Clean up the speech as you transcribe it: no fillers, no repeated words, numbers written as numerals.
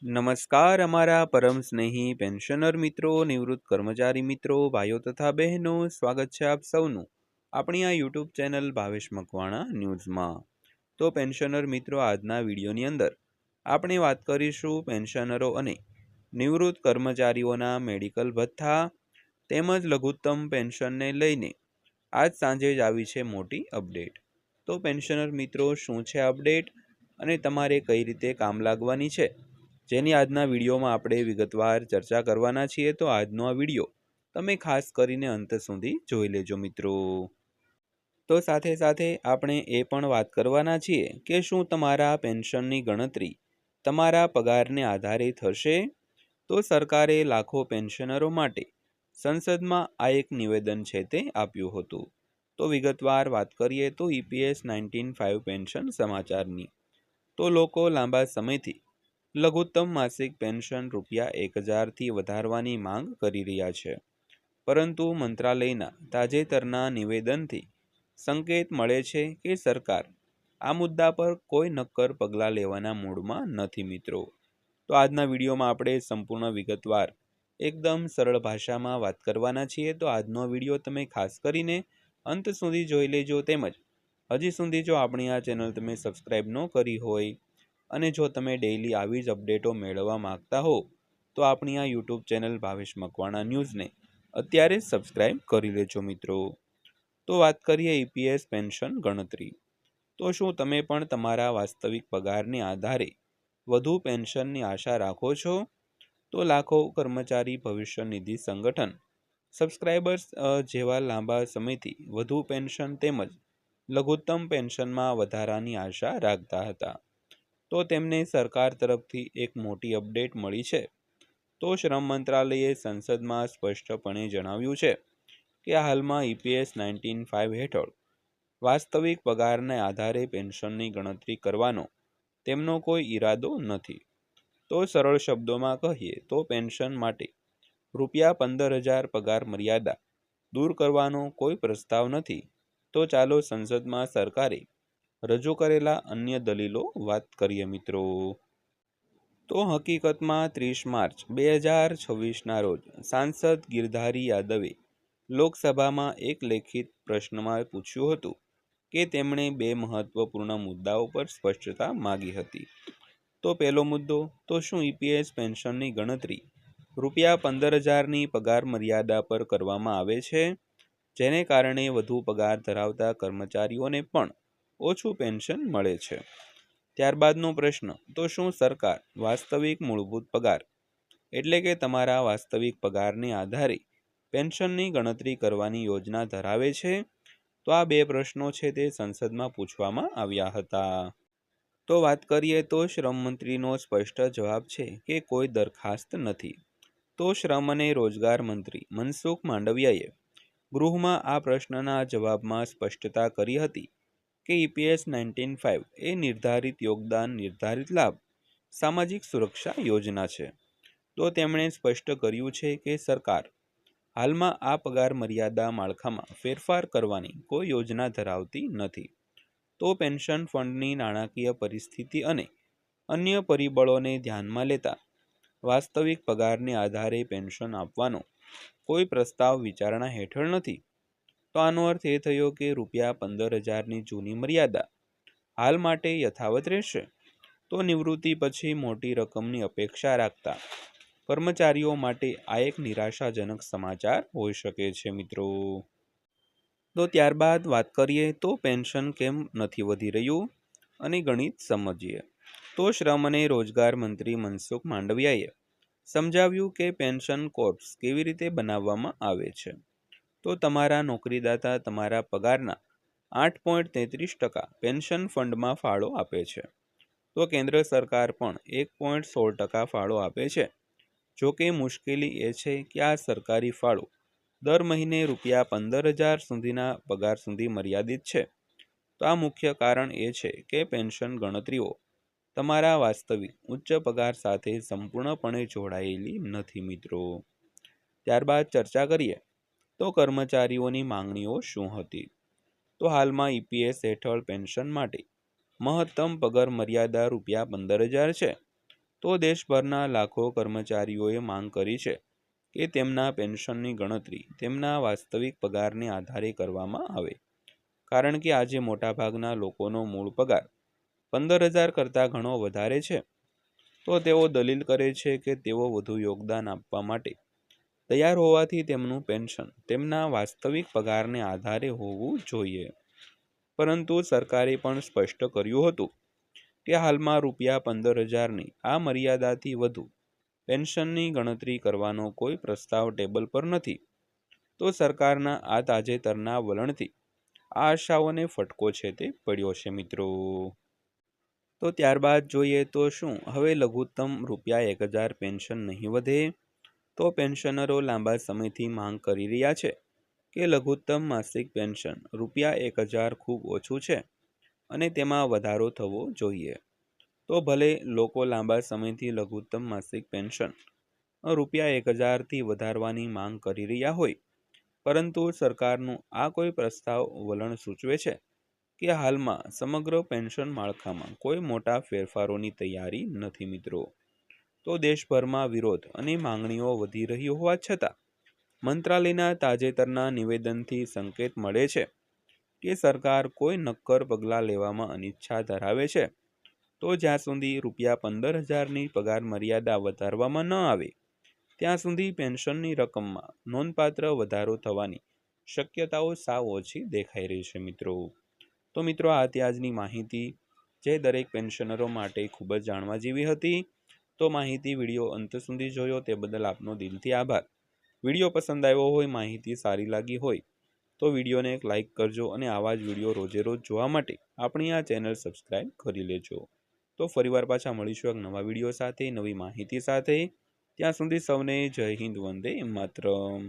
નમસ્કાર અમારા પરમ સ્નેહી પેન્શનર મિત્રો, નિવૃત્ત કર્મચારી મિત્રો, ભાઈઓ તથા બહેનો, સ્વાગત છે આપ સૌનું આપણી આ યુટ્યુબ ચેનલ ભાવેશ મકવાણા ન્યૂઝમાં। તો પેન્શનર મિત્રો, આજના વિડીયોની અંદર આપણે વાત કરીશું પેન્શનરો અને નિવૃત્ત કર્મચારીઓના મેડિકલ ભથ્થા તેમજ લઘુત્તમ પેન્શનને લઈને આજ સાંજે જ આવી છે મોટી અપડેટ। તો પેન્શનર મિત્રો, શું છે અપડેટ અને તમારે કઈ રીતે કામ લાગવાની છે, જેની આજના વિડીયોમાં આપણે વિગતવાર ચર્ચા કરવાના છીએ। તો આજનો આ વિડીયો તમે ખાસ કરીને અંત સુધી જોઈ લેજો મિત્રો। તો સાથે સાથે આપણે એ પણ વાત કરવાના છીએ કે શું તમારા પેન્શનની ગણતરી તમારા પગારને આધારે થશે? તો સરકારે લાખો પેન્શનરો માટે સંસદમાં આ એક નિવેદન છે તે આપ્યું હતું। તો વિગતવાર વાત કરીએ તો EPS 19/5 પેન્શન સમાચારની તો લોકો લાંબા સમયથી લઘુત્તમ માસિક પેન્શન ₹1000થી વધારવાની માંગ કરી રહ્યા છે, પરંતુ મંત્રાલયના તાજેતરના નિવેદનથી સંકેત મળે છે કે સરકાર આ મુદ્દા પર કોઈ નક્કર પગલાં લેવાના મૂડમાં નથી મિત્રો। તો આજના વિડીયોમાં આપણે સંપૂર્ણ વિગતવાર એકદમ સરળ ભાષામાં વાત કરવાના છીએ। તો આજનો વિડીયો તમે ખાસ કરીને અંત સુધી જોઈ લેજો। તેમજ હજી સુધી જો આપણી આ ચેનલ તમે સબસ્ક્રાઈબ ન કરી હોય અને જો તમે ડેઈલી આવી જ અપડેટો મેળવવા માંગતા હો તો આપણી આ યુટ્યુબ ચેનલ ભાવેશ મકવાણા ન્યૂઝને અત્યારે જ સબસ્ક્રાઈબ કરી લેજો મિત્રો। તો વાત કરીએ EPS પેન્શન ગણતરી। તો શું તમે પણ તમારા વાસ્તવિક પગારને આધારે વધુ પેન્શનની આશા રાખો છો? તો લાખો કર્મચારી ભવિષ્ય નિધિ સંગઠન સબસ્ક્રાઇબર્સ જેવા લાંબા સમયથી વધુ પેન્શન તેમજ લઘુત્તમ પેન્શનમાં વધારાની આશા રાખતા હતા, તો તેમને સરકાર તરફથી એક મોટી અપડેટ મળી છે। તો શ્રમ મંત્રાલયે સંસદમાં સ્પષ્ટપણે જણાવ્યું છે કે હાલમાં EPS 19/5 હેઠળ વાસ્તવિક પગારને આધારે પેન્શનની ગણતરી કરવાનો તેમનો કોઈ ઈરાદો નથી। તો સરળ શબ્દોમાં કહીએ તો પેન્શન માટે ₹15,000 પગાર મર્યાદા દૂર કરવાનો કોઈ પ્રસ્તાવ નથી। તો ચાલો સંસદમાં સરકારે રજૂ કરેલા અન્ય દલીલો વાત કરીએ મિત્રો। તો હકીકતમાં 30 માર્ચ 2026ના રોજ સાંસદ ગિરધારી યાદવે લોકસભામાં એક લેખિત પ્રશ્નમાં પૂછ્યું હતું કે તેમણે બે મહત્વપૂર્ણ મુદ્દાઓ પર સ્પષ્ટતા માગી હતી। તો પહેલો મુદ્દો, તો શું EPS પેન્શનની ગણતરી ₹15,000ની પગાર મર્યાદા પર કરવામાં આવે છે, જેને કારણે વધુ પગાર ધરાવતા કર્મચારીઓને પણ ઓછું પેન્શન મળે છે? ત્યારબાદનો પ્રશ્ન, તો શું સરકાર વાસ્તવિક મૂળભૂત પગાર એટલે કે તમારા વાસ્તવિક પગારને આધારે પેન્શનની ગણતરી કરવાની યોજના ધરાવે છે? તો આ બે પ્રશ્નો છે તે સંસદમાં પૂછવામાં આવ્યા હતા। તો વાત કરીએ તો શ્રમ મંત્રીનો સ્પષ્ટ જવાબ છે કે કોઈ દરખાસ્ત નથી। તો શ્રમ અને રોજગાર મંત્રી મનસુખ માંડવિયાએ ગૃહમાં આ પ્રશ્નના જવાબમાં સ્પષ્ટતા કરી હતી કે EPS 19/5 એ નિર્ધારિત યોગદાન નિર્ધારિત લાભ સામાજિક સુરક્ષા યોજના છે। તો તેમણે સ્પષ્ટ કર્યું છે કે સરકાર હાલમાં આ પગાર મર્યાદા માળખામાં ફેરફાર કરવાની કોઈ યોજના ધરાવતી નથી। તો પેન્શન ફંડની નાણાકીય પરિસ્થિતિ અને અન્ય પરિબળોને ધ્યાનમાં લેતા વાસ્તવિક પગારને આધારે પેન્શન આપવાનો કોઈ પ્રસ્તાવ વિચારણા હેઠળ નથી। તો આનો અર્થ એ થયો કે ₹15,000ની જૂની મર્યાદા હાલ માટે યથાવત રહેશે। તો નિવૃત્તિ પછી મોટી રકમની અપેક્ષા રાખતા કર્મચારીઓ માટે આ એક નિરાશાજનક સમાચાર હોઈ શકે છે મિત્રો। તો ત્યારબાદ વાત કરીએ તો પેન્શન કેમ નથી વધી રહ્યું અને ગણિત સમજીએ। તો શ્રમ અને રોજગાર મંત્રી મનસુખ માંડવિયાએ સમજાવ્યું કે પેન્શન કોર્પ્સ કેવી રીતે બનાવવામાં આવે છે। તો તમારા નોકરીદાતા તમારા પગારના 8.33% પેન્શન ફંડમાં ફાળો આપે છે। તો કેન્દ્ર સરકાર પણ 1.16% ફાળો આપે છે। જો કે મુશ્કેલી એ છે કે આ સરકારી ફાળો દર મહિને ₹15,000 સુધીના પગાર સુધી મર્યાદિત છે। તો આ મુખ્ય કારણ એ છે કે પેન્શન ગણતરીઓ તમારા વાસ્તવિક ઉચ્ચ પગાર સાથે સંપૂર્ણપણે જોડાયેલી નથી મિત્રો। ત્યારબાદ ચર્ચા કરીએ તો કર્મચારીઓની માંગણીઓ શું હતી। તો હાલમાં EPS હેઠળ પેન્શન માટે મહત્તમ પગાર મર્યાદા ₹15,000 છે। તો દેશભરના લાખો કર્મચારીઓએ માંગ કરી છે કે તેમના પેન્શનની ગણતરી તેમના વાસ્તવિક પગારને આધારે કરવામાં આવે, કારણ કે આજે મોટાભાગના લોકોનો મૂળ પગાર 15,000 કરતાં ઘણો વધારે છે. તો તેઓ દલીલ કરે છે કે તેઓ વધુ યોગદાન આપવા માટે તૈયાર હોવાથી તેમનું પેન્શન તેમના વાસ્તવિક પગારને આધારે હોવું જોઈએ. પરંતુ સરકારે પણ સ્પષ્ટ કર્યું હતું કે હાલમાં ₹15,000ની આ મર્યાદાથી વધુ પેન્શનની ગણતરી કરવાનો કોઈ પ્રસ્તાવ ટેબલ પર નથી. તો સરકારના આ તાજેતરના વલણથી આ આશાઓને ફટકો છે તે પડ્યો છે મિત્રો. તો ત્યારબાદ જોઈએ તો શું હવે લઘુત્તમ ₹1,000 પેન્શન નહીં વધે? તો પેન્શનરો લાંબા સમયથી માંગ કરી રહ્યા છે કે લઘુત્તમ માસિક પેન્શન ₹1,000 ખૂબ ઓછું છે અને તેમાં વધારો થવો જોઈએ. તો ભલે લોકો લાંબા સમયથી લઘુત્તમ માસિક પેન્શન ₹1,000થી વધારવાની માંગ કરી રહ્યા હોય, પરંતુ સરકારનું આ કોઈ પ્રસ્તાવ વલણ સૂચવે છે કે હાલમાં સમગ્ર પેન્શન માળખામાં કોઈ મોટા ફેરફારોની તૈયારી નથી મિત્રો. તો દેશભરમાં વિરોધ અને માંગણીઓ વધી રહી હોવા છતાં મંત્રાલયના તાજેતરના નિવેદનથી સંકેત મળે છે કે સરકાર કોઈ નક્કર પગલાં લેવામાં અનિચ્છા ધરાવે છે. તો જ્યાં સુધી ₹15,000ની પગાર મર્યાદા વધારવામાં ન આવે ત્યાં સુધી પેન્શનની રકમમાં નોંધપાત્ર વધારો થવાની શક્યતાઓ સાવ ઓછી દેખાઈ રહી છે મિત્રો. તો મિત્રો આ હતી આજની માહિતી, જે દરેક પેન્શનરો માટે ખૂબ જ જાણવા જેવી હતી. તો માહિતી વિડીયો અંત સુધી જોયો તે બદલ આપનો દિલથી આભાર. વિડીયો પસંદ આવ્યો હોય, માહિતી સારી લાગી હોય તો વિડીયોને એક લાઇક કરજો અને આવા જ વિડીયો રોજે રોજ જોવા માટે આપણી આ ચેનલ સબસ્ક્રાઈબ કરી લેજો. તો ફરીવાર પાછા મળીશું એક નવા વિડીયો સાથે, નવી માહિતી સાથે. ત્યાં સુધી સૌને જય હિન્દ, વંદે માતરમ.